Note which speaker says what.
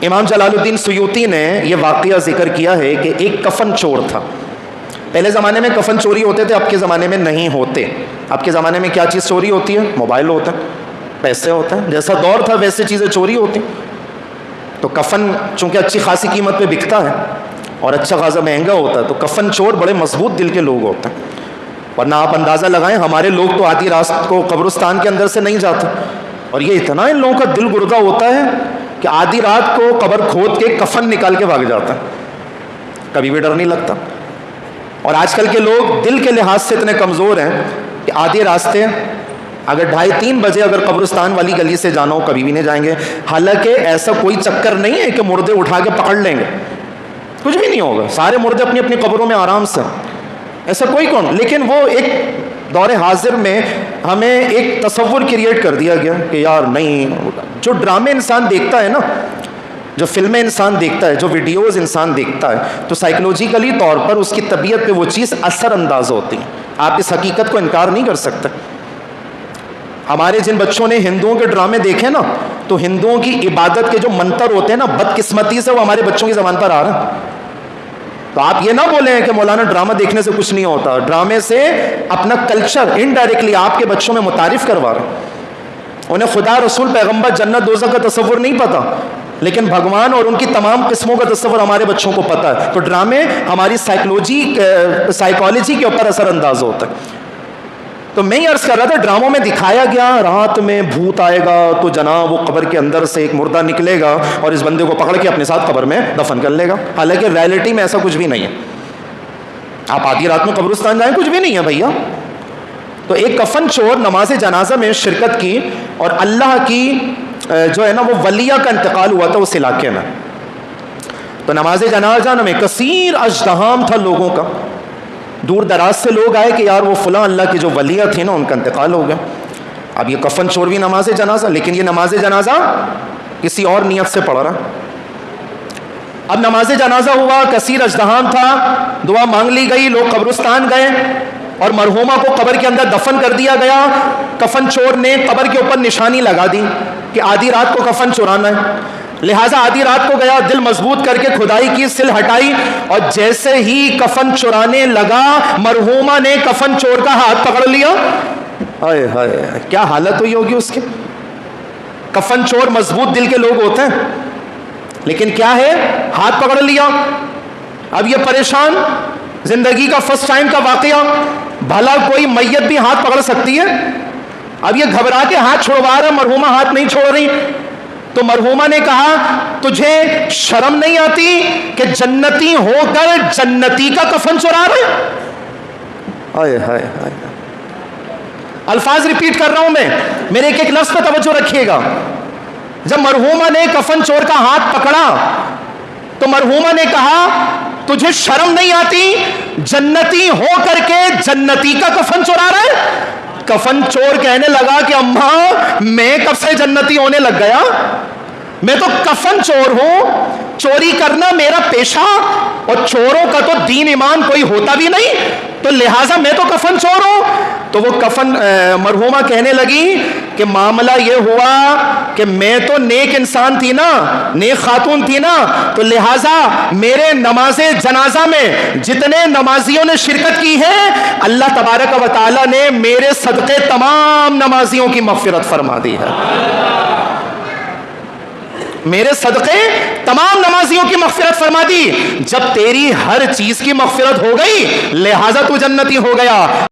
Speaker 1: امام جلال الدین سیوطی نے یہ واقعہ ذکر کیا ہے کہ ایک کفن چور تھا. پہلے زمانے میں کفن چوری ہوتے تھے, اب کے زمانے میں نہیں ہوتے. اب کے زمانے میں کیا چیز چوری ہوتی ہے؟ موبائل ہوتا ہے, پیسے ہوتے ہیں. جیسا دور تھا ویسے چیزیں چوری ہوتی. تو کفن چونکہ اچھی خاصی قیمت پہ بکتا ہے اور اچھا خاصا مہنگا ہوتا ہے, تو کفن چور بڑے مضبوط دل کے لوگ ہوتے ہیں. ورنہ آپ اندازہ لگائیں, ہمارے لوگ تو آدھی رات کو قبرستان کے اندر سے نہیں جاتے, اور یہ اتنا ان لوگوں کا دل گردہ ہوتا ہے کہ آدھی رات کو قبر کھود کے کفن نکال کے بھاگ جاتا ہے, کبھی بھی ڈر نہیں لگتا. اور آج کل کے لوگ دل کے لحاظ سے اتنے کمزور ہیں کہ آدھے راستے اگر 2:30-3 بجے اگر قبرستان والی گلی سے جانا ہو کبھی بھی نہیں جائیں گے. حالانکہ ایسا کوئی چکر نہیں ہے کہ مردے اٹھا کے پکڑ لیں گے, کچھ بھی نہیں ہوگا, سارے مردے اپنی اپنی قبروں میں آرام سے, ایسا کوئی کون. لیکن وہ ایک دور حاضر میں ہمیں ایک تصور کریٹ کر دیا گیا کہ یار نہیں, جو ڈرامے انسان دیکھتا ہے نا, جو فلمیں انسان دیکھتا ہے, جو ویڈیوز انسان دیکھتا ہے, تو سائیکلوجیکلی طور پر اس کی طبیعت پہ وہ چیز اثر انداز ہوتی ہے. آپ اس حقیقت کو انکار نہیں کر سکتے. ہمارے جن بچوں نے ہندوؤں کے ڈرامے دیکھے نا, تو ہندوؤں کی عبادت کے جو منتر ہوتے ہیں نا, بدقسمتی سے وہ ہمارے بچوں کی زبان پر آ رہے ہیں. تو آپ یہ نہ بولیں کہ مولانا ڈرامہ دیکھنے سے کچھ نہیں ہوتا. ڈرامے سے اپنا کلچر انڈائریکٹلی آپ کے بچوں میں متعارف کروا رہے ہیں. انہیں خدا, رسول, پیغمبر, جنت دوزخ کا تصور نہیں پتا, لیکن بھگوان اور ان کی تمام قسموں کا تصور ہمارے بچوں کو پتا ہے. تو ڈرامے ہماری سائیکالوجی کے اوپر اثر انداز ہوتا ہے. تو میں یہ عرض کر رہا تھا, ڈراموں میں دکھایا گیا رات میں بھوت آئے گا تو جناب وہ قبر کے اندر سے ایک مردہ نکلے گا اور اس بندے کو پکڑ کے اپنے ساتھ قبر میں دفن کر لے گا. حالانکہ ریئلٹی میں ایسا کچھ بھی نہیں ہے. آپ آدھی رات میں قبرستان جائیں, کچھ بھی نہیں ہے بھیا. تو ایک کفن چور نماز جنازہ میں شرکت کی, اور اللہ کی جو ہے نا وہ ولیہ کا انتقال ہوا تھا اس علاقے میں. تو نماز جنازہ میں کثیر ازدحام تھا لوگوں کا, دور دراز سے لوگ آئے کہ یار وہ فلاں اللہ کی جو ولیہ تھی نا ان کا انتقال ہو گیا. اب یہ کفن چور بھی نماز جنازہ, لیکن یہ نماز جنازہ کسی اور نیت سے پڑھ رہا. اب نماز جنازہ ہوا, کثیر ازدحام تھا, دعا مانگ لی گئی, لوگ قبرستان گئے اور مرحومہ کو قبر کے اندر دفن کر دیا گیا. کفن چور نے قبر کے اوپر نشانی لگا دی کہ آدھی رات کو کفن چرانا ہے, لہٰذا آدھی رات کو گیا, دل مضبوط کر کے کھدائی کی, سل ہٹائی, اور جیسے ہی کفن چرانے لگا مرحومہ نے کفن چور کا ہاتھ پکڑ لیا. ہائے ہائے, کیا حالت ہوئی ہوگی اس کی. کفن چور مضبوط دل کے لوگ ہوتے ہیں, لیکن کیا ہے, ہاتھ پکڑ لیا. اب یہ پریشان, زندگی کا فرسٹ ٹائم کا واقعہ, بھلا کوئی میت بھی ہاتھ پکڑ سکتی ہے. اب یہ گھبرا کے ہاتھ چھڑوا رہا, مرحومہ ہاتھ نہیں چھوڑ رہی. تو مرحومہ نے کہا, تجھے شرم نہیں آتی کہ جنتی ہو کر جنتی کا کفن چرا رہے. ہائے ہائے ہائے, الفاظ ریپیٹ کر رہا ہوں میں, میرے ایک ایک لفظ پہ توجہ رکھیے گا. جب مرحومہ نے کفن چور کا ہاتھ پکڑا تو مرحومہ نے کہا, تجھے شرم نہیں آتی جنتی ہو کر کے جنتی کا کفن چرا رہے. کفن چور کہنے لگا کہ اماں میں کب سے جنتی ہونے لگ گیا, میں تو کفن چور ہوں, چوری کرنا میرا پیشہ, اور چوروں کا تو دین ایمان کوئی ہوتا بھی نہیں, تو لہٰذا میں تو کفن چور ہوں. تو وہ مرحومہ کہنے لگی کہ معاملہ یہ ہوا کہ میں تو نیک انسان تھی نا, نیک خاتون تھی نا, تو لہٰذا میرے نماز جنازہ میں جتنے نمازیوں نے شرکت کی ہے, اللہ تبارک و تعالیٰ نے میرے صدقے تمام نمازیوں کی مغفرت فرما دی ہے. میرے صدقے تمام نمازیوں کی مغفرت فرما دی. جب تیری ہر چیز کی مغفرت ہو گئی لہٰذا تو جنتی ہو گیا.